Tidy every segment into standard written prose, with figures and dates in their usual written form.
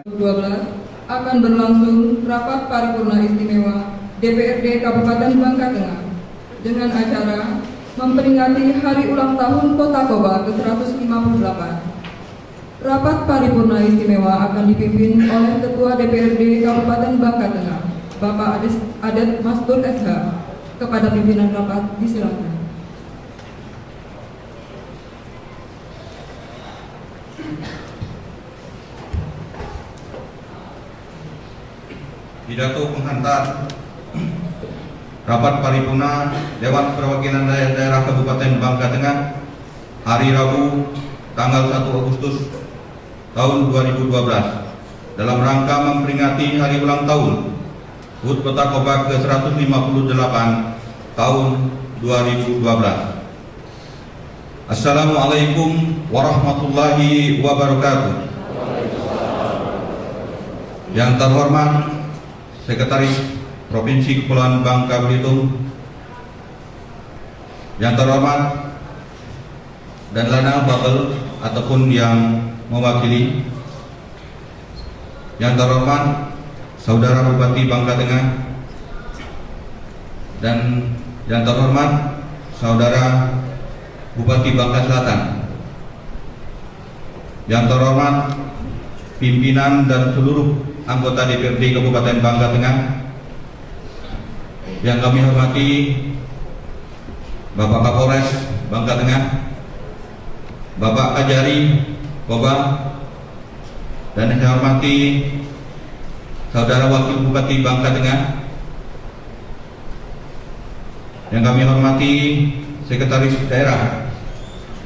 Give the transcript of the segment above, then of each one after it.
12 akan berlangsung rapat paripurna istimewa DPRD Kabupaten Bangka Tengah dengan acara memperingati Hari Ulang Tahun Kota Koba ke-158. Rapat paripurna istimewa akan dipimpin oleh Ketua DPRD Kabupaten Bangka Tengah, Bapak Adet Mastur SH. Kepada pimpinan rapat disilakan. Pidato penghantar Rapat Paripurna Dewan Perwakilan Daerah Kabupaten Bangka Tengah hari Rabu tanggal 1 Agustus tahun 2012 dalam rangka memperingati Hari Ulang Tahun HUT Kota Koba ke-158 tahun 2012. Assalamualaikum warahmatullahi wabarakatuh. Yang terhormat Sekretaris Provinsi Kepulauan Bangka Belitung, yang terhormat dan Lanal Babel ataupun yang mewakili, yang terhormat Saudara Bupati Bangka Tengah, dan yang terhormat Saudara Bupati Bangka Selatan, yang terhormat pimpinan dan seluruh anggota DPRD Kabupaten Bangka Tengah, yang kami hormati Bapak Kapolres Bangka Tengah, Bapak Kajari Koba, dan yang saya hormati Saudara Wakil Bupati Bangka Tengah, yang kami hormati Sekretaris Daerah,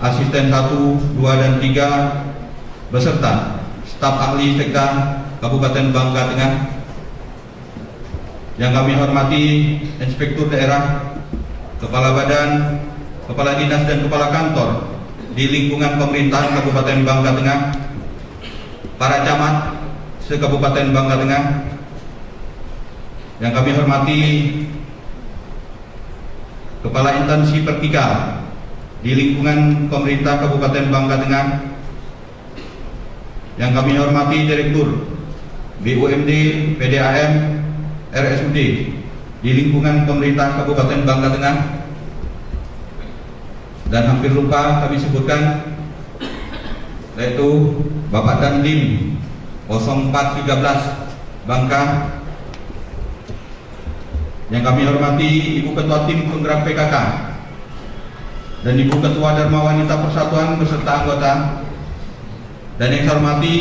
Asisten 1, 2, dan 3, beserta staf ahli Sekda Kabupaten Bangka Tengah, yang kami hormati Inspektur Daerah, Kepala Badan, Kepala Dinas, dan Kepala Kantor di lingkungan pemerintahan Kabupaten Bangka Tengah, para camat se-Kabupaten Bangka Tengah, yang kami hormati Kepala Instansi Vertikal di lingkungan pemerintah Kabupaten Bangka Tengah, yang kami hormati Direktur BUMD, PDAM, RSUD di lingkungan pemerintah Kabupaten Bangka Tengah, dan hampir lupa kami sebutkan yaitu Bapak Dandim 0413 Bangka, yang kami hormati Ibu Ketua Tim Penggerak PKK dan Ibu Ketua Dharma Wanita Persatuan beserta anggota, dan yang saya hormati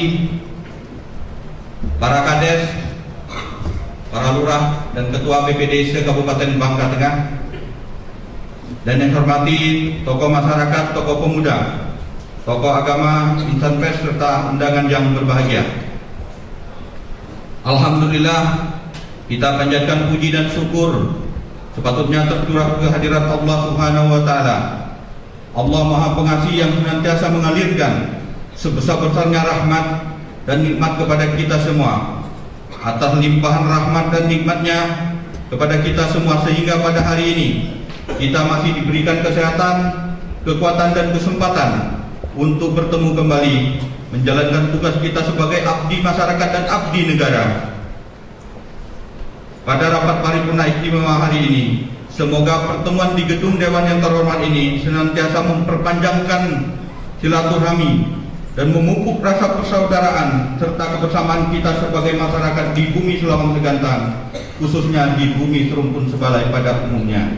para kades, para lurah, dan ketua BPD se-Kabupaten Bangka Tengah, dan yang saya hormati tokoh masyarakat, tokoh pemuda, tokoh agama, insan pers, serta undangan yang berbahagia. Alhamdulillah, kita panjatkan puji dan syukur sepatutnya tercurah kehadirat Allah Subhanahu wa Ta'ala. Allah Maha Pengasih yang senantiasa mengalirkan sebesar-besarnya rahmat dan nikmat kepada kita semua. Atas limpahan rahmat dan nikmatnya kepada kita semua, sehingga pada hari ini kita masih diberikan kesehatan, kekuatan, dan kesempatan untuk bertemu kembali menjalankan tugas kita sebagai abdi masyarakat dan abdi negara. Pada rapat paripurna istimewa hari ini, semoga pertemuan di gedung Dewan yang terhormat ini senantiasa memperpanjangkan silaturahmi dan memupuk rasa persaudaraan serta kebersamaan kita sebagai masyarakat di bumi Sulawesi Selatan, khususnya di bumi Serumpun Sebalai pada umumnya.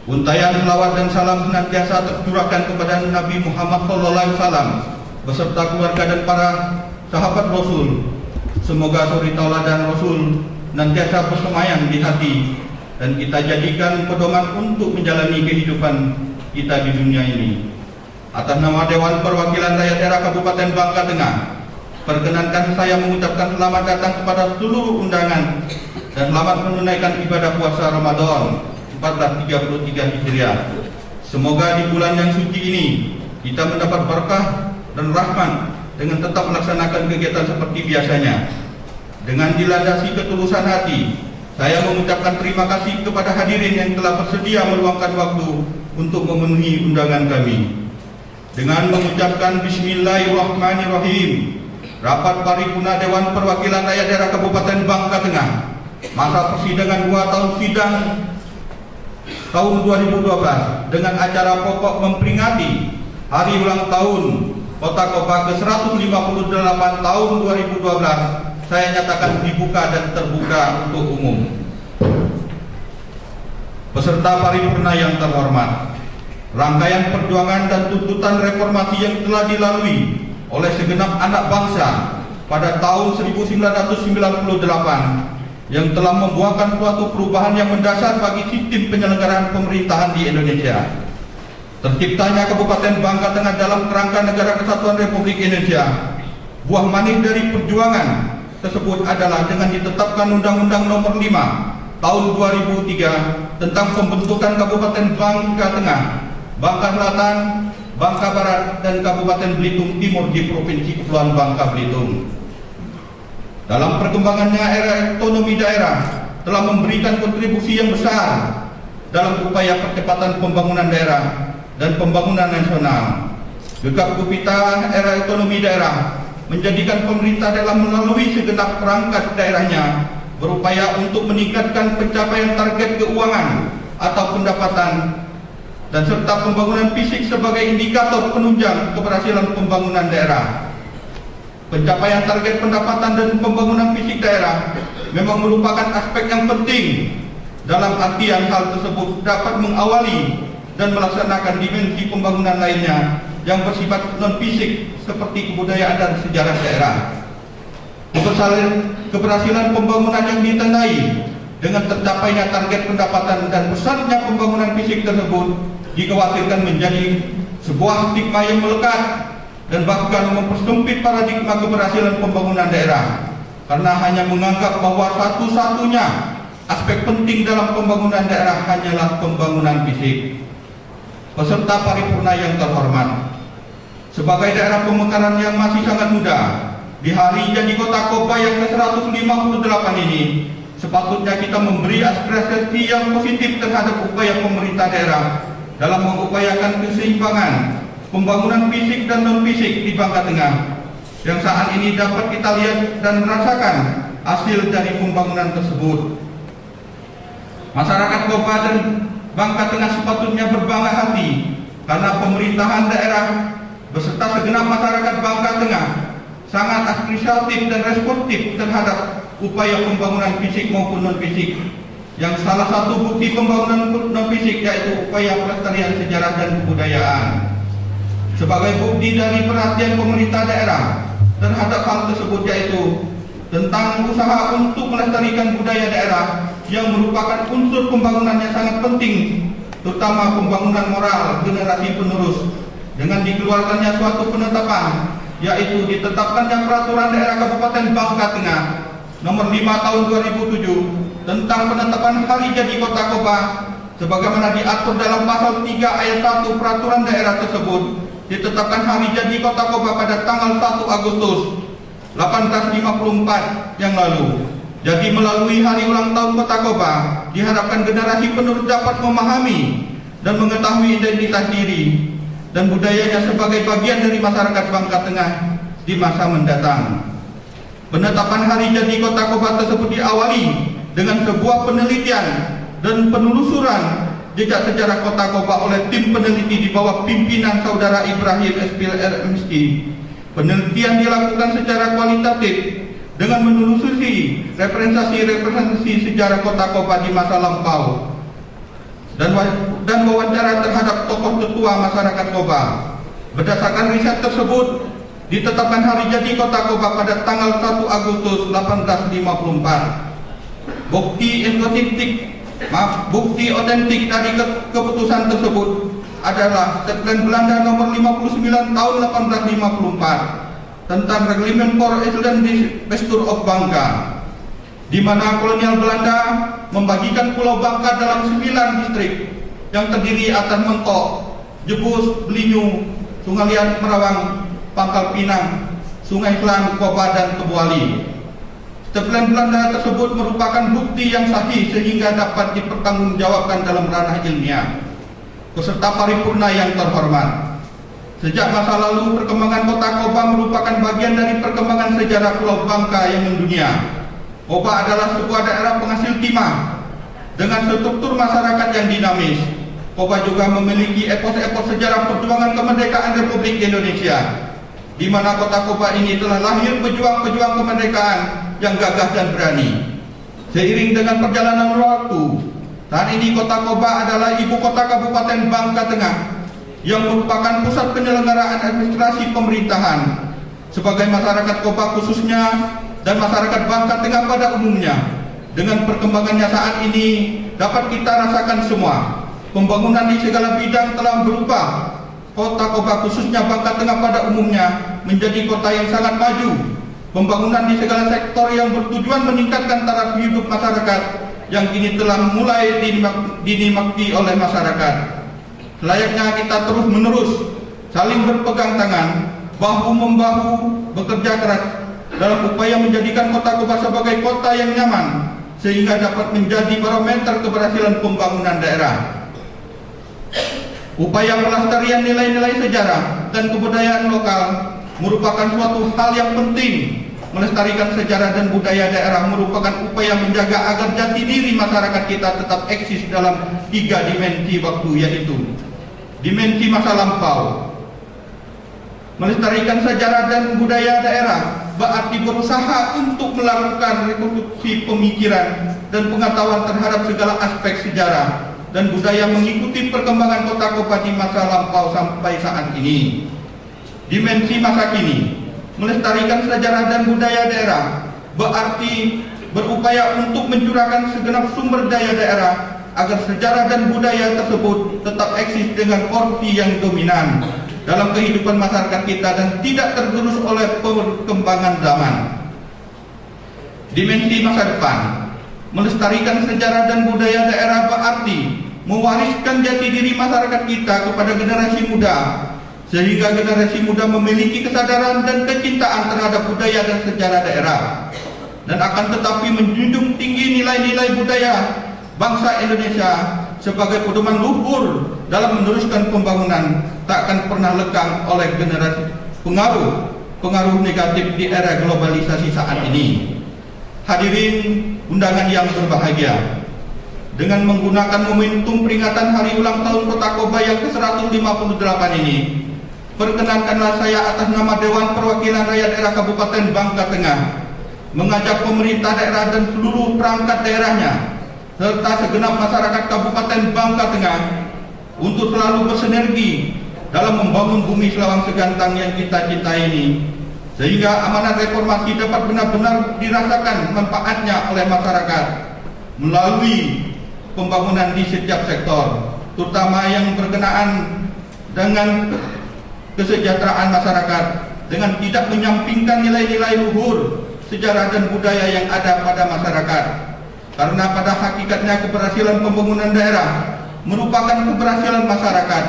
Untayan selawat dan salam senantiasa tercurahkan kepada Nabi Muhammad SAW beserta keluarga dan para sahabat Rasul. Semoga suri tauladan Rasul senantiasa bersemayam di hati dan kita jadikan pedoman untuk menjalani kehidupan kita di dunia ini. Atas nama Dewan Perwakilan Rakyat Daerah Kabupaten Bangka Tengah, perkenankan saya mengucapkan selamat datang kepada seluruh undangan dan selamat menunaikan ibadah puasa Ramadan 1433 Hijriah. Semoga di bulan yang suci ini kita mendapat berkah dan rahmat dengan tetap melaksanakan kegiatan seperti biasanya. Dengan dilandasi ketulusan hati, saya mengucapkan terima kasih kepada hadirin yang telah bersedia meluangkan waktu untuk memenuhi undangan kami. dengan mengucapkan Bismillahirrahmanirrahim. Rapat Paripurna Dewan Perwakilan Rakyat Daerah Kabupaten Bangka Tengah masa persidangan 2 tahun sidang tahun 2012 dengan acara pokok memperingati Hari Ulang Tahun Kota Koba ke-158 tahun 2012 saya nyatakan dibuka dan terbuka untuk umum. Peserta paripurna yang terhormat, rangkaian perjuangan dan tuntutan reformasi yang telah dilalui oleh segenap anak bangsa pada tahun 1998 yang telah membuahkan suatu perubahan yang mendasar bagi sistem penyelenggaraan pemerintahan di Indonesia. Terciptanya Kabupaten Bangka Tengah dalam kerangka Negara Kesatuan Republik Indonesia. Buah manis dari perjuangan tersebut adalah dengan ditetapkan Undang-Undang Nomor 5 Tahun 2003 tentang pembentukan Kabupaten Bangka Tengah, Bangka Selatan, Bangka Barat, dan Kabupaten Belitung Timur di Provinsi Kepulauan Bangka Belitung. Dalam perkembangannya era otonomi daerah telah memberikan kontribusi yang besar dalam upaya percepatan pembangunan daerah dan pembangunan nasional. Gegap gempita era otonomi daerah menjadikan pemerintah dalam melalui segenap perangkat daerahnya berupaya untuk meningkatkan pencapaian target keuangan atau pendapatan dan serta pembangunan fisik sebagai indikator penunjang keberhasilan pembangunan daerah. Pencapaian target pendapatan dan pembangunan fisik daerah memang merupakan aspek yang penting dalam artian hal tersebut dapat mengawali dan melaksanakan dimensi pembangunan lainnya yang bersifat non-fisik seperti kebudayaan dan sejarah daerah. Keberhasilan pembangunan yang ditandai dengan tercapainya target pendapatan dan besarnya pembangunan fisik tersebut dikhawatirkan menjadi sebuah stigma yang melekat dan bahkan mempersempit paradigma keberhasilan pembangunan daerah, karena hanya menganggap bahwa satu-satunya aspek penting dalam pembangunan daerah hanyalah pembangunan fisik. Peserta paripurna yang terhormat, sebagai daerah pemekaran yang masih sangat muda, di hari jadi Kota Koba yang ke-158 ini, sepatutnya kita memberi apresiasi yang positif terhadap upaya pemerintah daerah dalam mengupayakan keseimbangan pembangunan fisik dan non-fisik di Bangka Tengah, yang saat ini dapat kita lihat dan merasakan hasil dari pembangunan tersebut. Masyarakat Koba dan Bangka Tengah sepatutnya berbangga hati karena pemerintahan daerah beserta segenap masyarakat Bangka Tengah sangat apresiatif dan responsif terhadap upaya pembangunan fisik maupun non-fisik, yang salah satu bukti pembangunan non-fisik yaitu upaya pelestarian sejarah dan kebudayaan. Sebagai bukti dari perhatian pemerintah daerah terhadap hal tersebut yaitu tentang usaha untuk melestarikan budaya daerah yang merupakan unsur pembangunan yang sangat penting, terutama pembangunan moral generasi penerus, dengan dikeluarkannya suatu penetapan, yaitu ditetapkannya Peraturan Daerah Kabupaten Bangka Tengah Nomor 5 Tahun 2007 tentang penetapan hari jadi Kota Koba, sebagaimana diatur dalam pasal 3 ayat 1 peraturan daerah tersebut. Ditetapkan hari jadi Kota Koba pada tanggal 1 Agustus 1854 yang lalu. Jadi melalui hari ulang tahun Kota Koba, diharapkan generasi penerus dapat memahami dan mengetahui identitas diri dan budayanya sebagai bagian dari masyarakat Bangka Tengah di masa mendatang. Penetapan hari jadi Kota Koba tersebut diawali dengan sebuah penelitian dan penelusuran jejak sejarah Kota Koba oleh tim peneliti di bawah pimpinan Saudara Ibrahim SPLR-MSI. Penelitian dilakukan secara kualitatif dengan menelusuri representasi sejarah Kota Koba di masa lampau dan wawancara terhadap tokoh tetua masyarakat Koba. Berdasarkan riset tersebut, ditetapkan hari jadi Kota Koba pada tanggal 1 Agustus 1854. Bukti otentik dari keputusan tersebut adalah Stadplan Belanda nomor 59 tahun 1854 tentang Reglement for Island Bestuur of Bangka, di mana kolonial Belanda membagikan Pulau Bangka dalam 9 distrik yang terdiri atas Mentok, Jebus, Belinyu, Sungai Liat, Merawang, Pangkal Pinang, Sungai Klang, Koba, dan Kebuali. Stadplan Belanda tersebut merupakan bukti yang sahih sehingga dapat dipertanggungjawabkan dalam ranah ilmiah. Peserta paripurna yang terhormat, Sejak masa lalu, perkembangan kota Koba merupakan bagian dari perkembangan sejarah Pulau Bangka yang mendunia. Koba adalah sebuah daerah penghasil timah dengan struktur masyarakat yang dinamis. Koba juga memiliki epos-epos sejarah perjuangan kemerdekaan Republik Indonesia, di mana kota Koba ini telah lahir pejuang-pejuang kemerdekaan yang gagah dan berani. Seiring dengan perjalanan waktu, saat ini kota Koba adalah ibu kota Kabupaten Bangka Tengah yang merupakan pusat penyelenggaraan administrasi pemerintahan. Sebagai masyarakat Koba khususnya dan masyarakat Bangka Tengah pada umumnya, dengan perkembangannya saat ini dapat kita rasakan semua. Pembangunan di segala bidang telah berubah. Kota Koba khususnya Bangka Tengah pada umumnya menjadi kota yang sangat maju. Pembangunan di segala sektor yang bertujuan meningkatkan taraf hidup masyarakat yang kini telah mulai dinikmati oleh masyarakat. Selayaknya kita terus menerus saling berpegang tangan, bahu-membahu, bekerja keras dalam upaya menjadikan kota Koba sebagai kota yang nyaman, sehingga dapat menjadi barometer keberhasilan pembangunan daerah. Upaya pelestarian nilai-nilai sejarah dan kebudayaan lokal merupakan suatu hal yang penting. Melestarikan sejarah dan budaya daerah merupakan upaya menjaga agar jati diri masyarakat kita tetap eksis dalam 3 dimensi waktu, yaitu dimensi masa lampau. Melestarikan sejarah dan budaya daerah berarti berusaha untuk melakukan rekonstruksi pemikiran dan pengetahuan terhadap segala aspek sejarah dan budaya mengikuti perkembangan kota Koba di masa lampau sampai saat ini. Dimensi masa kini, melestarikan sejarah dan budaya daerah berarti berupaya untuk mencurahkan segenap sumber daya daerah agar sejarah dan budaya tersebut tetap eksis dengan porsi yang dominan dalam kehidupan masyarakat kita dan tidak tergerus oleh perkembangan zaman. Dimensi masa depan, melestarikan sejarah dan budaya daerah berarti mewariskan jati diri masyarakat kita kepada generasi muda, sehingga generasi muda memiliki kesadaran dan kecintaan terhadap budaya dan sejarah daerah, dan akan tetapi menjunjung tinggi nilai-nilai budaya bangsa Indonesia sebagai pedoman luhur dalam meneruskan pembangunan, tak akan pernah lekang oleh generasi pengaruh negatif di era globalisasi saat ini. Hadirin undangan yang berbahagia, dengan menggunakan momentum peringatan hari ulang tahun Kota Koba yang ke-158 ini, perkenankanlah saya atas nama Dewan Perwakilan Rakyat Daerah Kabupaten Bangka Tengah mengajak pemerintah daerah dan seluruh perangkat daerahnya serta segenap masyarakat Kabupaten Bangka Tengah untuk selalu bersinergi dalam membangun bumi Selawang Segantang yang kita cintai ini, sehingga amanat reformasi dapat benar-benar dirasakan manfaatnya oleh masyarakat melalui pembangunan di setiap sektor, terutama yang berkenaan dengan kesejahteraan masyarakat dengan tidak menyampingkan nilai-nilai luhur sejarah dan budaya yang ada pada masyarakat. Karena pada hakikatnya keberhasilan pembangunan daerah merupakan keberhasilan masyarakat,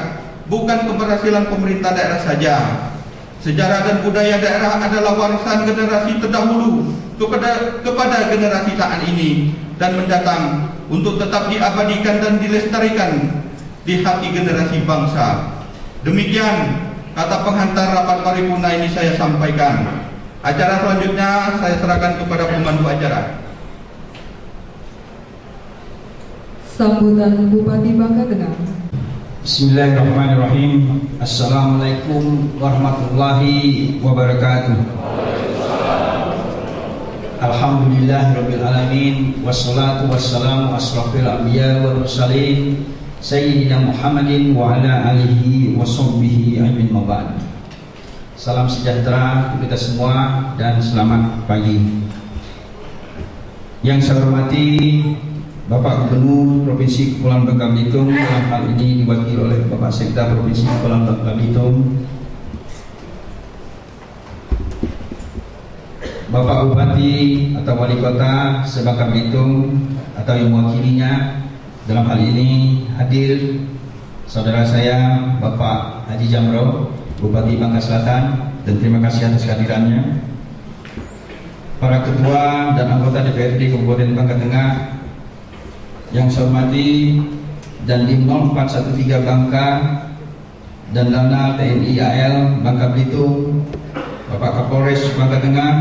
bukan keberhasilan pemerintah daerah saja. Sejarah dan budaya daerah adalah warisan generasi terdahulu kepada generasi saat ini dan mendatang untuk tetap diabadikan dan dilestarikan di hati generasi bangsa. Demikian kata penghantar rapat paripurna ini saya sampaikan. Acara selanjutnya saya serahkan kepada pemandu acara. Sambutan Bupati Bangka Tengah. Bismillahirrahmanirrahim. Assalamualaikum warahmatullahi wabarakatuh. Alhamdulillahirabbil alamin, wassalatu wassalamu asrofil anbiya wal mursalin sayyidina Muhammadin wa ala alihi wa sahbihi ajmain mabad. Salam sejahtera untuk kita semua dan selamat pagi. Yang saya hormati Bapak Gubernur Provinsi Kepulauan Bangka Belitung, dalam hal ini diwakili oleh Bapak Sekda Provinsi Kepulauan Bangka Belitung, Bapak Bupati atau Wali Kota Bangka Belitung atau yang mewakilinya, dalam hal ini hadir saudara saya Bapak Haji Jamro, Bupati Bangka Selatan, dan terima kasih atas kehadirannya. Para ketua dan anggota DPRD Kabupaten Bangka Tengah yang saya hormati, dan di 0413 Bangka dan Lanal TNI AL Bangka Belitung, Bapak Kapolres Bangka Tengah,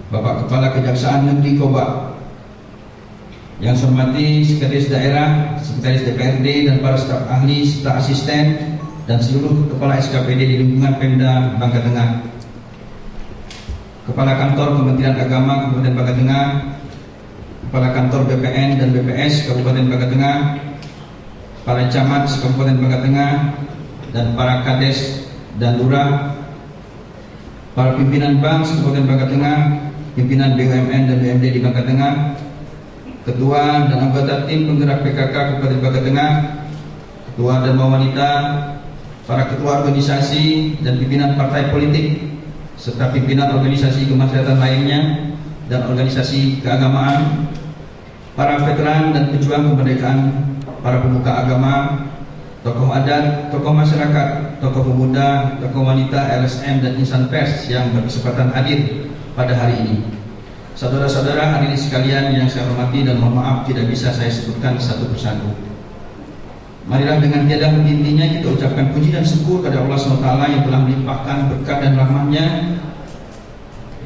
Bapak Kepala Kejaksaan Negeri Kobak, yang saya hormati Sekretaris Daerah, Sekretaris DPRD dan para staf ahli serta asisten dan seluruh kepala SKPD di lingkungan Pemda Bangka Tengah, Kepala Kantor Kementerian Agama Kabupaten Bangka Tengah, Kepala Kantor BPN dan BPS Kabupaten Bangka Tengah, para camat Kabupaten Bangka Tengah, dan para kades dan lurah, para pimpinan bank Kabupaten Bangka Tengah, pimpinan BUMN dan BUMD di Bangka Tengah, ketua dan anggota tim penggerak PKK Kabupaten Bangka Tengah, ketua dan wanita, para ketua organisasi dan pimpinan partai politik, serta pimpinan organisasi kemaslahatan lainnya dan organisasi keagamaan, para veteran dan pejuang kemerdekaan, para pemuka agama, tokoh adat, tokoh masyarakat, tokoh pemuda, tokoh wanita, LSM dan insan pers yang berkesempatan hadir pada hari ini. Saudara-saudara hadirin sekalian yang saya hormati dan mohon maaf tidak bisa saya sebutkan satu persatu. Marilah dengan tiada henti-hentinya kita ucapkan puji dan syukur kepada Allah SWT yang telah melimpahkan berkat dan rahmat-Nya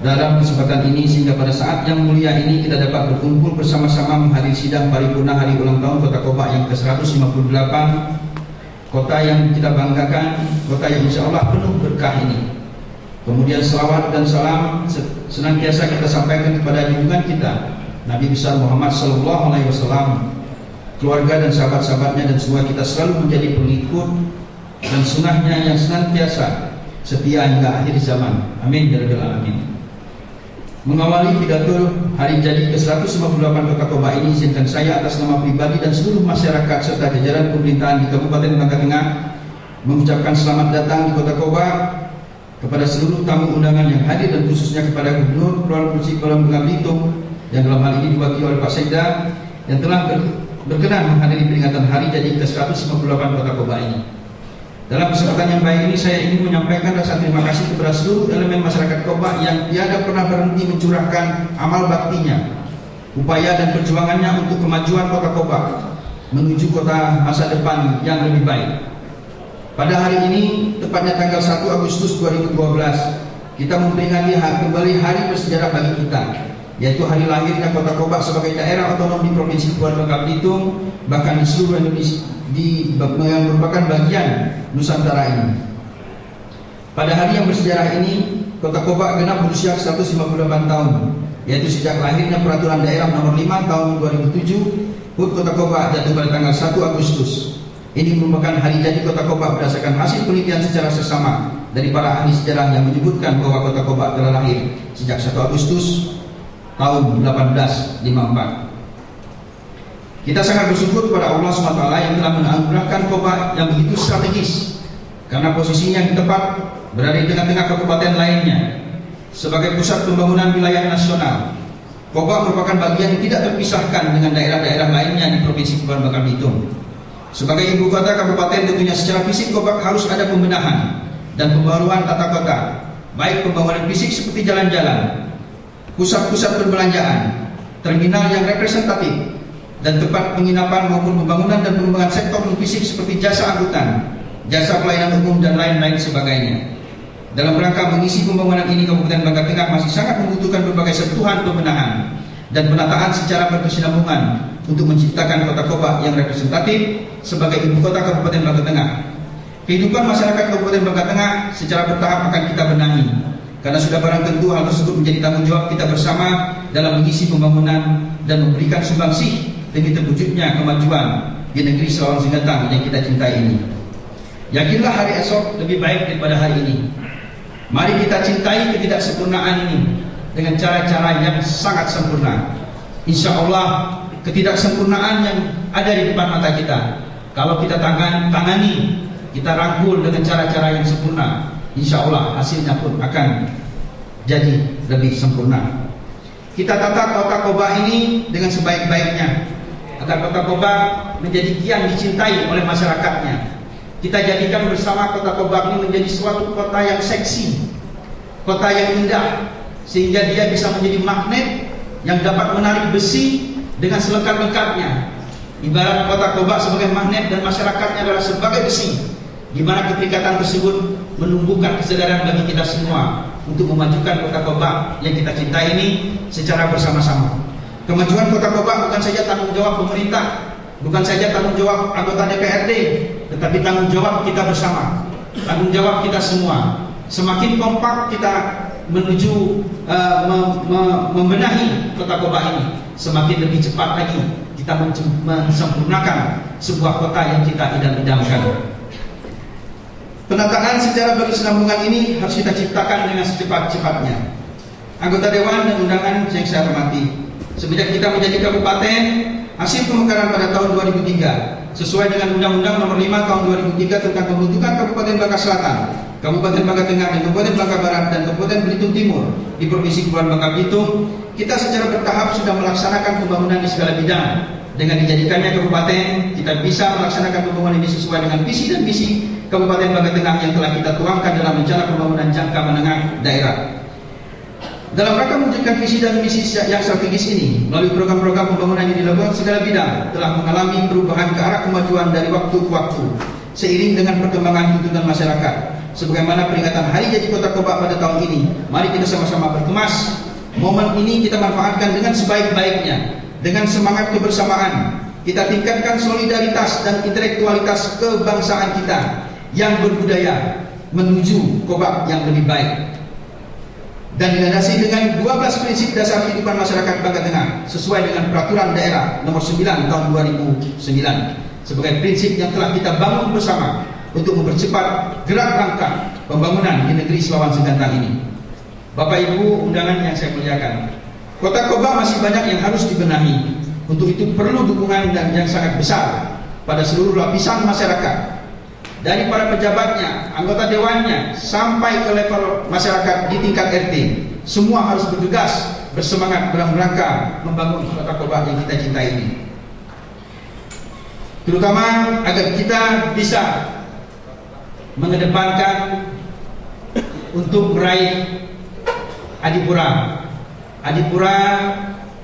dalam kesempatan ini, sehingga pada saat yang mulia ini kita dapat berkumpul bersama-sama menghadiri sidang paripurna hari ulang tahun Kota Kobak yang ke-158, kota yang kita banggakan, kota yang insya Allah penuh berkah ini. Kemudian selawat dan salam senantiasa kita sampaikan kepada junjungan kita Nabi besar Muhammad SAW, keluarga dan sahabat-sahabatnya, dan semua kita selalu menjadi pengikut dan sunnahnya yang senantiasa setia hingga akhir zaman. Amin ya rabbal alamin. Mengawali pidato hari jadi ke-158 Kota Kobak ini, izinkan saya atas nama pribadi dan seluruh masyarakat serta jajaran pemerintahan di Kabupaten Bangka Tengah mengucapkan selamat datang di Kota Kobak kepada seluruh tamu undangan yang hadir, dan khususnya kepada Gubernur Provinsi Bangka Belitung yang dalam hal ini diwakili oleh Pak Sekda yang telah berkenan menghadiri peringatan hari jadi ke-158 Kota Kobak ini. Dalam kesempatan yang baik ini saya ingin menyampaikan rasa terima kasih kepada seluruh elemen masyarakat Kobak yang tiada pernah berhenti mencurahkan amal baktinya, upaya dan perjuangannya untuk kemajuan Kota Kobak menuju kota masa depan yang lebih baik. Pada hari ini, tepatnya tanggal 1 Agustus 2012, kita memperingati kembali hari bersejarah bagi kita, yaitu hari lahirnya Kota Kobak sebagai daerah otonom di Provinsi Kepulauan Bangka Belitung, bahkan di seluruh Indonesia, yang merupakan bagian Nusantara ini. Pada hari yang bersejarah ini, Kota Kobak genap berusia 158 tahun, yaitu sejak lahirnya Peraturan Daerah Nomor 5 Tahun 2007, HUT Kota Kobak jatuh pada tanggal 1 Agustus. Ini merupakan hari jadi Kota Kobak berdasarkan hasil penelitian secara seksama dari para ahli sejarah yang menyebutkan bahwa Kota Kobak telah lahir sejak 1 Agustus tahun 1854. Kita sangat bersyukur kepada Allah SWT yang telah menganugerahkan Kobak yang begitu strategis, karena posisinya yang tepat berada di tengah-tengah kabupaten lainnya sebagai pusat pembangunan wilayah nasional. Kobak merupakan bagian yang tidak terpisahkan dengan daerah-daerah lainnya di Provinsi Kepulauan Bangka Belitung. Sebagai ibu kota kabupaten, tentunya secara fisik Kobak harus ada pembenahan dan pembaruan tata kota, baik pembangunan fisik seperti jalan-jalan, pusat-pusat perbelanjaan, terminal yang representatif, dan tempat penginapan maupun pembangunan dan pengembangan sektor non-fisik seperti jasa angkutan, jasa pelayanan umum, dan lain-lain sebagainya. Dalam rangka mengisi pembangunan ini, Kabupaten Bangka Tengah masih sangat membutuhkan berbagai sentuhan pembenahan dan penataan secara berkesinambungan untuk menciptakan Kota Kobak yang representatif sebagai ibu kota Kabupaten Bangka Tengah. Kehidupan masyarakat Kabupaten Bangka Tengah secara bertahap akan kita benahi, karena sudah barang tentu hal tersebut menjadi tanggung jawab kita bersama dalam mengisi pembangunan dan memberikan sumbangsih demi terwujudnya kemajuan di negeri Sulawesi Singatang yang kita cintai ini. Yakinlah hari esok lebih baik daripada hari ini. Mari kita cintai ketidaksempurnaan ini dengan cara-cara yang sangat sempurna. Insya Allah ketidaksempurnaan yang ada di depan mata kita, kalau kita tangani, kita rangkul dengan cara-cara yang sempurna, insya Allah hasilnya pun akan jadi lebih sempurna. Kita tata Kota Kobak ini dengan sebaik-baiknya, agar Kota Kobak menjadi kian dicintai oleh masyarakatnya. Kita jadikan bersama Kota Kobak ini menjadi suatu kota yang seksi, kota yang indah, sehingga dia bisa menjadi magnet yang dapat menarik besi dengan selengkap-lengkapnya. Ibarat Kota Kobak sebagai magnet dan masyarakatnya adalah sebagai besi, di mana keterikatan tersebut menumbuhkan kesadaran bagi kita semua untuk memajukan Kota Kobak yang kita cintai ini secara bersama-sama. Kemajuan Kota Kobak bukan saja tanggung jawab pemerintah, bukan saja tanggung jawab anggota DPRD, tetapi tanggung jawab kita bersama, tanggung jawab kita semua. Semakin kompak kita menuju membenahi Kota Kobak ini, semakin lebih cepat lagi kita mensempurnakan sebuah kota yang kita idam-idamkan. Penataan secara berkesinambungan ini harus kita ciptakan dengan secepat-cepatnya. Anggota Dewan dan undangan yang saya hormati, semenjak kita menjadi kabupaten, hasil pemekaran pada tahun 2003 sesuai dengan Undang-Undang Nomor 5 Tahun 2003 tentang pembentukan Kabupaten Bangka Selatan, Kabupaten Bangka Tengah, dan Kabupaten Bangka Barat dan Kabupaten Belitung Timur di Provinsi Kepulauan Bangka Belitung, kita secara bertahap sudah melaksanakan pembangunan di segala bidang. Dengan dijadikannya kabupaten, kita bisa melaksanakan pembangunan ini sesuai dengan visi dan misi Kabupaten Bangka Tengah yang telah kita tuangkan dalam rencana pembangunan jangka menengah daerah. Dalam rangka mewujudkan visi dan misi yang strategis ini, melalui program-program pembangunan yang dilakukan segala bidang telah mengalami perubahan ke arah kemajuan dari waktu ke waktu seiring dengan perkembangan tuntutan masyarakat. Sebagaimana peringatan Hari Jadi Kota Kobak pada tahun ini, mari kita sama-sama berkemas momen ini, kita manfaatkan dengan sebaik-baiknya. Dengan semangat kebersamaan, kita tingkatkan solidaritas dan intelektualitas kebangsaan kita yang berbudaya menuju Kobak yang lebih baik. Dan dilandasi dengan 12 prinsip dasar kehidupan masyarakat Bangka Tengah sesuai dengan Peraturan Daerah Nomor 9 Tahun 2009 sebagai prinsip yang telah kita bangun bersama untuk mempercepat gerak langkah pembangunan di negeri Selawan Segantang ini. Bapak Ibu undangan yang saya muliakan, Kota Kobak masih banyak yang harus dibenahi. Untuk itu perlu dukungan dan yang sangat besar pada seluruh lapisan masyarakat, dari para pejabatnya, anggota dewannya, sampai ke level masyarakat di tingkat RT. Semua harus bergegas, bersemangat dalam rangka membangun Kota Kobak yang kita cintai ini. Terutama agar kita bisa mengedepankan untuk meraih Adipura. Adipura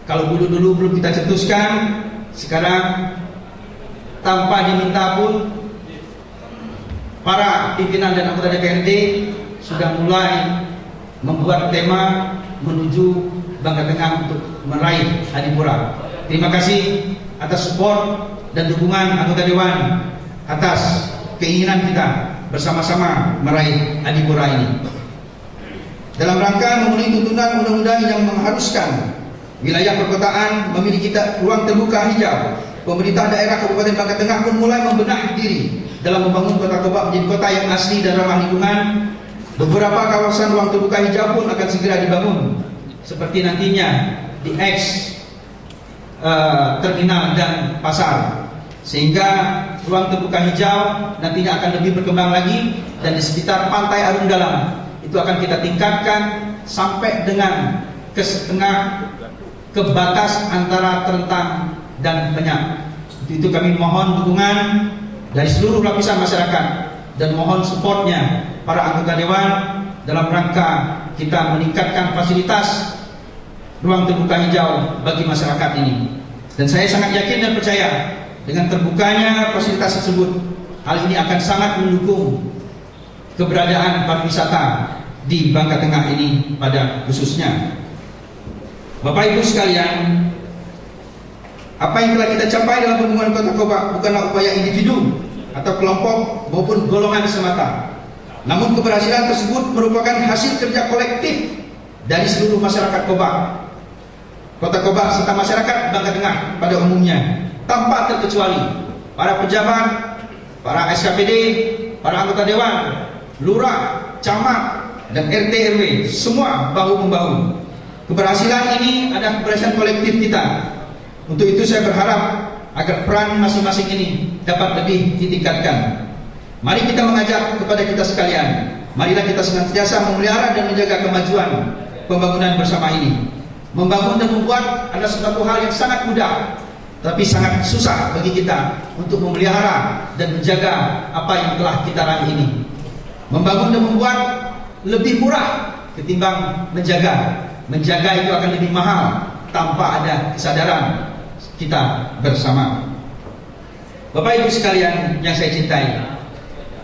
kalau dulu belum kita cetuskan, sekarang tanpa diminta pun para pimpinan dan anggota DPRD sudah mulai membuat tema menuju Bangka Tengah untuk meraih Adipura. Terima kasih atas support dan dukungan anggota Dewan atas keinginan kita bersama-sama meraih Adipura ini. Dalam rangka memenuhi tuntunan undang-undang yang mengharuskan wilayah perkotaan memiliki ruang terbuka hijau, pemerintah daerah Kabupaten Bangka Tengah pun mulai membenahi diri dalam membangun Kota Kobak menjadi kota yang asli dan ramah lingkungan. Beberapa kawasan ruang terbuka hijau pun akan segera dibangun, seperti nantinya di X terminal dan pasar, sehingga ruang terbuka hijau nantinya akan lebih berkembang lagi. Dan di sekitar pantai Arung Dalam itu akan kita tingkatkan sampai dengan ke setengah, ke batas antara Terentang dan Penyak. Itu kami mohon dukungan dari seluruh lapisan masyarakat dan mohon supportnya para anggota Dewan dalam rangka kita meningkatkan fasilitas ruang terbuka hijau bagi masyarakat ini. Dan saya sangat yakin dan percaya dengan terbukanya fasilitas tersebut, hal ini akan sangat mendukung keberadaan pariwisata di Bangka Tengah ini pada khususnya. Bapak Ibu sekalian, apa yang telah kita capai dalam pembangunan Kota Kobak bukanlah upaya individu atau kelompok maupun golongan semata. Namun keberhasilan tersebut merupakan hasil kerja kolektif dari seluruh masyarakat Kobak, Kota Kobak serta masyarakat Bangka Tengah pada umumnya, tanpa terkecuali para pejabat, para SKPD, para anggota Dewan, Lurah, Camat, dan RT RW, semua bahu-membahu. Keberhasilan ini adalah keberhasilan kolektif kita. Untuk itu saya berharap agar peran masing-masing ini dapat lebih ditingkatkan. Mari kita mengajak kepada kita sekalian, marilah kita senantiasa memelihara dan menjaga kemajuan pembangunan bersama ini. Membangun dan membuat adalah suatu hal yang sangat mudah, tapi sangat susah bagi kita untuk memelihara dan menjaga apa yang telah kita raih ini. Membangun dan membuat lebih murah ketimbang menjaga. Menjaga itu akan lebih mahal tanpa ada kesadaran kita bersama. Bapak Ibu sekalian yang saya cintai,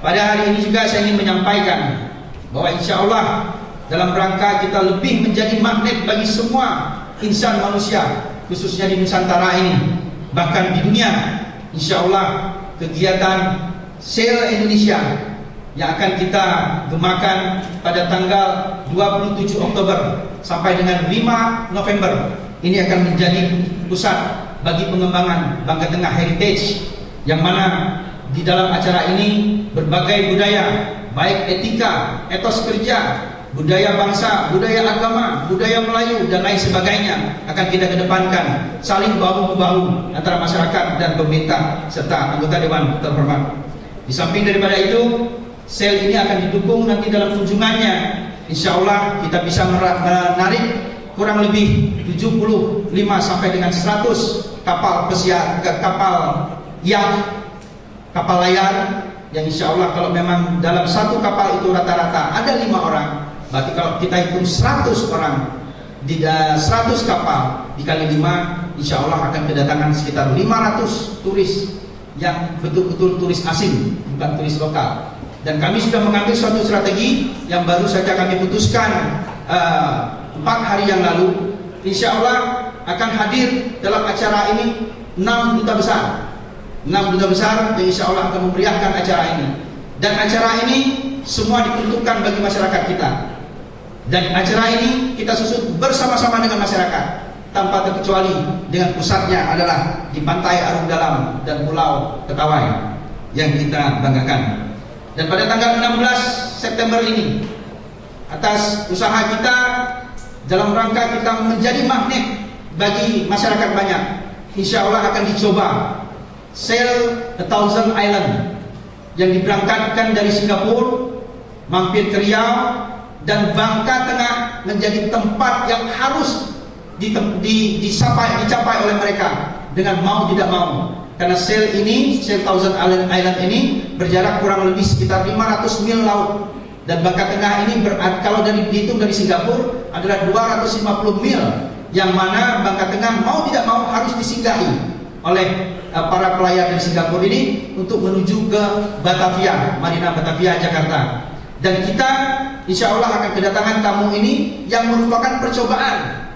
pada hari ini juga saya ingin menyampaikan bahwa insya Allah dalam rangka kita lebih menjadi magnet bagi semua insan manusia, khususnya di Nusantara ini, bahkan di dunia, insya Allah kegiatan Sail Indonesia yang akan kita gemakan pada tanggal 27 Oktober sampai dengan 5 November ini akan menjadi pusat bagi pengembangan Bangka Tengah Heritage, yang mana di dalam acara ini berbagai budaya, baik etika, etos kerja, budaya bangsa, budaya agama, budaya Melayu dan lain sebagainya akan kita kedepankan, saling bahu-membahu antara masyarakat dan pemerintah serta anggota dewan terhormat. Di samping daripada itu, sel ini akan didukung nanti dalam kunjungannya. Insya Allah kita bisa menarik kurang lebih 75 sampai dengan 100 kapal pesiar, kapal layar, yang insya Allah kalau memang dalam satu kapal itu rata-rata ada 5 orang, berarti kalau kita hitung 100 orang di 100 kapal dikali 5, insya Allah akan kedatangan sekitar 500 turis yang betul-betul turis asing, bukan turis lokal. Dan kami sudah mengambil suatu strategi yang baru saja kami putuskan 4 hari yang lalu. Insya Allah akan hadir dalam acara ini 6 duta besar, 6 duta besar yang insya Allah akan memeriahkan acara ini. Dan acara ini semua diperuntukkan bagi masyarakat kita. Dan acara ini kita susut bersama-sama dengan masyarakat, tanpa terkecuali dengan pusatnya adalah di Pantai Arung Dalam dan Pulau Ketawai yang kita banggakan. Dan pada tanggal 16 September ini, atas usaha kita dalam rangka kita menjadi magnet bagi masyarakat banyak, insya Allah akan dicoba Sail a Thousand Island yang diberangkatkan dari Singapura, mampir ke Riau, dan Bangka Tengah menjadi tempat yang harus dicapai oleh mereka dengan mau tidak mau. Karena Sail Thousand Island ini berjarak kurang lebih sekitar 500 mil laut, dan Bangka Tengah ini kalau dihitung dari Singapura adalah 250 mil, yang mana Bangka Tengah mau tidak mau harus disinggahi oleh para pelayar dari Singapura ini untuk menuju ke Batavia, Marina Batavia, Jakarta. Dan kita insya Allah akan kedatangan tamu ini yang merupakan percobaan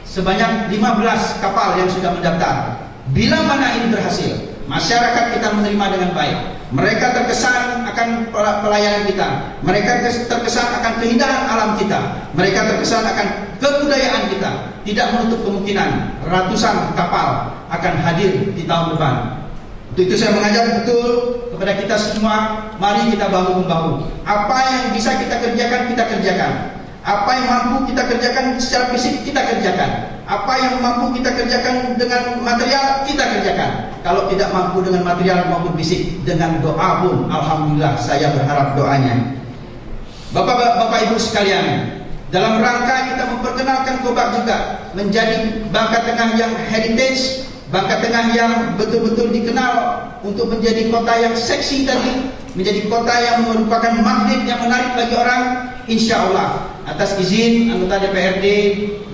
sebanyak 15 kapal yang sudah mendaftar. Bila mana ini berhasil, masyarakat kita menerima dengan baik, mereka terkesan akan pelayanan kita, mereka terkesan akan keindahan alam kita, mereka terkesan akan kebudayaan kita, tidak menutup kemungkinan ratusan kapal akan hadir di tahun depan. Untuk itu saya mengajak betul kepada kita semua, mari kita bahu-membahu. Apa yang bisa kita kerjakan, kita kerjakan. Apa yang mampu kita kerjakan secara fisik, kita kerjakan. Apa yang mampu kita kerjakan dengan material, kita kerjakan. Kalau tidak mampu dengan material maupun fisik, dengan doa pun alhamdulillah saya berharap doanya. Bapak Ibu sekalian, dalam rangka kita memperkenalkan Kobak juga menjadi Bangka Tengah yang heritage, Bangka Tengah yang betul-betul dikenal untuk menjadi kota yang seksi tadi, menjadi kota yang merupakan magnet yang menarik bagi orang. Insya Allah atas izin anggota DPRD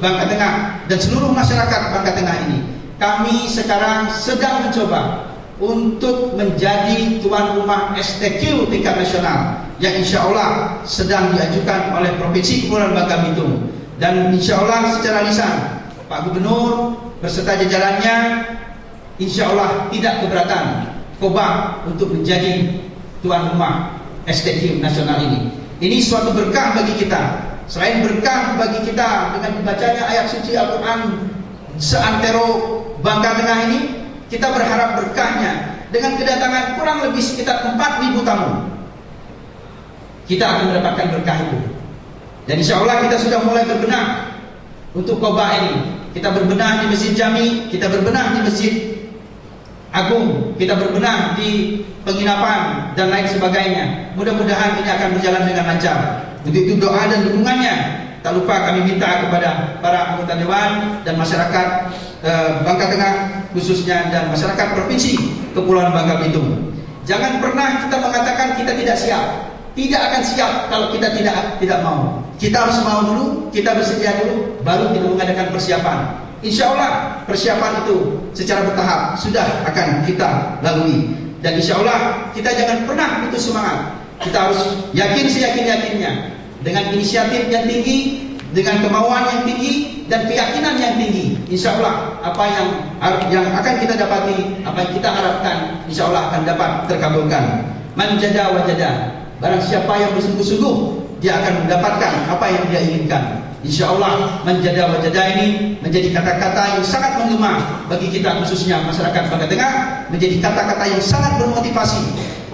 Bangka Tengah dan seluruh masyarakat Bangka Tengah ini, kami sekarang sedang mencoba untuk menjadi tuan rumah STQ tingkat nasional yang insya Allah sedang diajukan oleh Provinsi Kepulauan Bangka Belitung. Dan insya Allah secara lisan Pak Gubernur beserta jajarannya insya Allah tidak keberatan Kobak untuk menjadi tuan rumah STQ nasional ini. Ini suatu berkah bagi kita. Selain berkah bagi kita dengan dibacanya ayat suci Al-Quran seantero Bangka Tengah ini, kita berharap berkahnya dengan kedatangan kurang lebih sekitar 4.000 tamu. Kita akan mendapatkan berkah itu. Dan insya Allah kita sudah mulai berbenah untuk Kobak ini. Kita berbenah di Masjid Jami, kita berbenah di Masjid Agung, kita berbenah di penginapan dan lain sebagainya. Mudah-mudahan ini akan berjalan dengan lancar. Begitu doa dan dukungannya, tak lupa kami minta kepada para anggota dewan dan masyarakat Bangka Tengah khususnya dan masyarakat Provinsi Kepulauan Bangka Belitung. Jangan pernah kita mengatakan kita tidak siap. Tidak akan siap kalau kita tidak mau. Kita harus mau dulu, kita bersedia dulu, baru kita mengadakan persiapan. Insya Allah persiapan itu secara bertahap sudah akan kita lalui. Dan insya Allah kita jangan pernah putus semangat. Kita harus yakin seyakin-yakinnya dengan inisiatif yang tinggi, dengan kemauan yang tinggi dan keyakinan yang tinggi. Insya Allah apa yang akan kita dapati, apa yang kita harapkan, insya Allah akan dapat terkabulkan. Man jada wajada. Barang siapa yang bersungguh-sungguh, dia akan mendapatkan apa yang dia inginkan. Insya Allah menjada wajada ini menjadi kata-kata yang sangat menggema bagi kita, khususnya masyarakat Bangka Tengah, menjadi kata-kata yang sangat bermotivasi,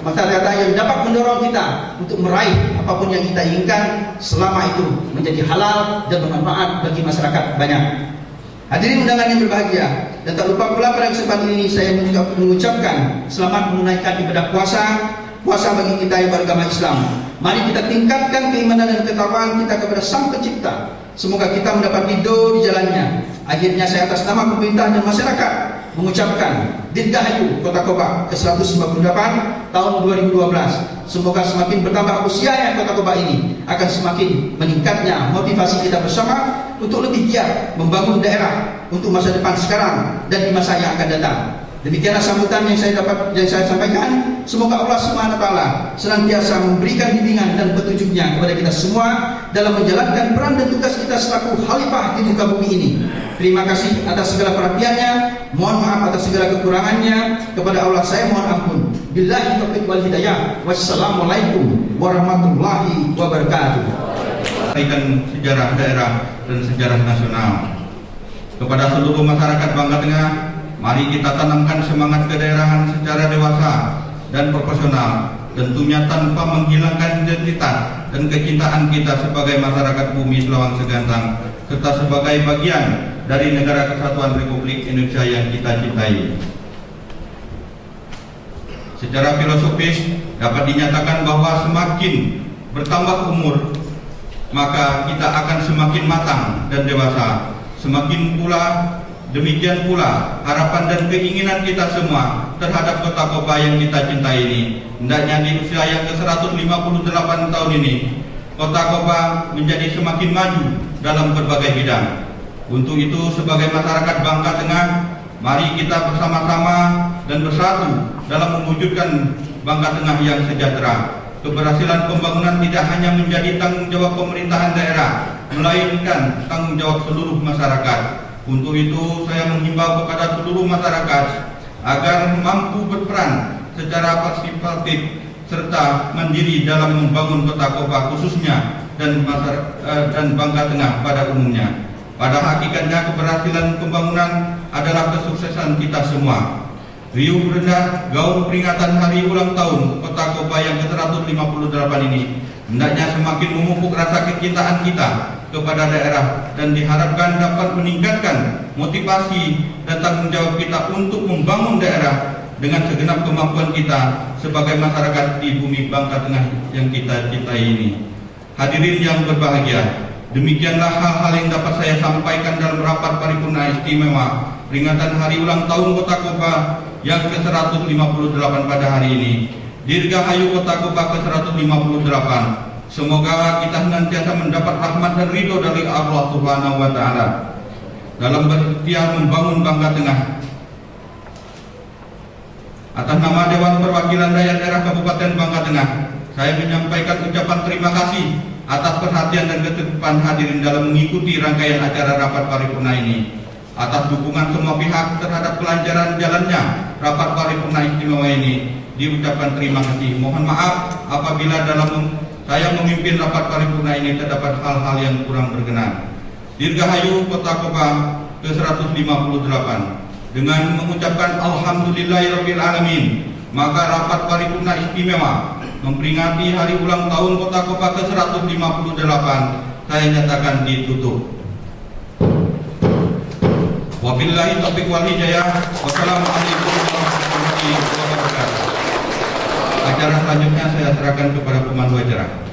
kata-kata yang dapat mendorong kita untuk meraih apapun yang kita inginkan, selama itu menjadi halal dan bermanfaat bagi masyarakat banyak. Hadirin undangan yang berbahagia, dan tak lupa pula pada kesempatan ini saya mengucapkan selamat menunaikan ibadah puasa bagi kita yang beragama Islam. Mari kita tingkatkan keimanan dan ketakwaan kita kepada Sang Pencipta. Semoga kita mendapat ridho di jalannya. Akhirnya saya atas nama pemerintah dan masyarakat mengucapkan Dirgahayu Kota Koba ke-158 tahun 2012. Semoga semakin bertambah usianya Kota Koba ini, akan semakin meningkatnya motivasi kita bersama untuk lebih giat membangun daerah untuk masa depan sekarang dan di masa yang akan datang. Demikianlah sambutan yang saya sampaikan. Semoga Allah SWT senantiasa memberikan bimbingan dan petunjuknya kepada kita semua dalam menjalankan peran dan tugas kita selaku khalifah di muka bumi ini. Terima kasih atas segala perhatiannya. Mohon maaf atas segala kekurangannya. Kepada Allah saya mohon ampun. Billahi taufiq wal hidayah. Wassalamualaikum warahmatullahi wabarakatuh. Sejarah daerah dan sejarah nasional kepada seluruh masyarakat Bangka Tengah. Mari kita tanamkan semangat kedaerahan secara dewasa dan proporsional, tentunya tanpa menghilangkan identitas dan kecintaan kita sebagai masyarakat bumi Selawang Segantang, serta sebagai bagian dari negara kesatuan Republik Indonesia yang kita cintai. Secara filosofis dapat dinyatakan bahwa semakin bertambah umur, maka kita akan semakin matang dan dewasa. Demikian pula harapan dan keinginan kita semua terhadap Kota Koba yang kita cintai ini. Hendaknya di usia yang ke-158 tahun ini, Kota Koba menjadi semakin maju dalam berbagai bidang. Untuk itu, sebagai masyarakat Bangka Tengah, mari kita bersama-sama dan bersatu dalam mewujudkan Bangka Tengah yang sejahtera. Keberhasilan pembangunan tidak hanya menjadi tanggung jawab pemerintahan daerah, melainkan tanggung jawab seluruh masyarakat. Untuk itu saya menghimbau kepada seluruh masyarakat agar mampu berperan secara partisipatif serta mandiri dalam membangun Kota Koba khususnya dan Bangka Tengah pada umumnya. Pada hakikatnya keberhasilan pembangunan adalah kesuksesan kita semua. Riuh rendah gaung peringatan hari ulang tahun Kota Koba yang ke-158 ini hendaknya semakin memupuk rasa kecintaan kita kepada daerah dan diharapkan dapat meningkatkan motivasi dan tanggung jawab kita untuk membangun daerah dengan segenap kemampuan kita sebagai masyarakat di bumi Bangka Tengah yang kita cintai ini. Hadirin yang berbahagia, demikianlah hal-hal yang dapat saya sampaikan dalam rapat paripurna istimewa peringatan hari ulang tahun Kota Koba yang ke-158 pada hari ini. Dirgahayu Kota Koba ke-158. Semoga kita senantiasa mendapat rahmat dan ridho dari Allah Subhanahu wa Ta'ala dalam berikhtiar membangun Bangka Tengah. Atas nama Dewan Perwakilan Rakyat Daerah Kabupaten Bangka Tengah, saya menyampaikan ucapan terima kasih atas perhatian dan ketertiban hadirin dalam mengikuti rangkaian acara rapat paripurna ini. Atas dukungan semua pihak terhadap kelancaran jalannya rapat paripurna istimewa ini, diucapkan terima kasih. Mohon maaf apabila dalam saya memimpin rapat paripurna ini terdapat hal-hal yang kurang berkenan. Dirgahayu Kota Koba ke-158. Dengan mengucapkan Alhamdulillahirabbil alamin, maka rapat paripurna istimewa memperingati hari ulang tahun Kota Koba ke-158 saya nyatakan ditutup. Wabillahi taufiq wal hidayah. Wassalamualaikum warahmatullahi wabarakatuh. Acara selanjutnya saya serahkan kepada pemandu acara.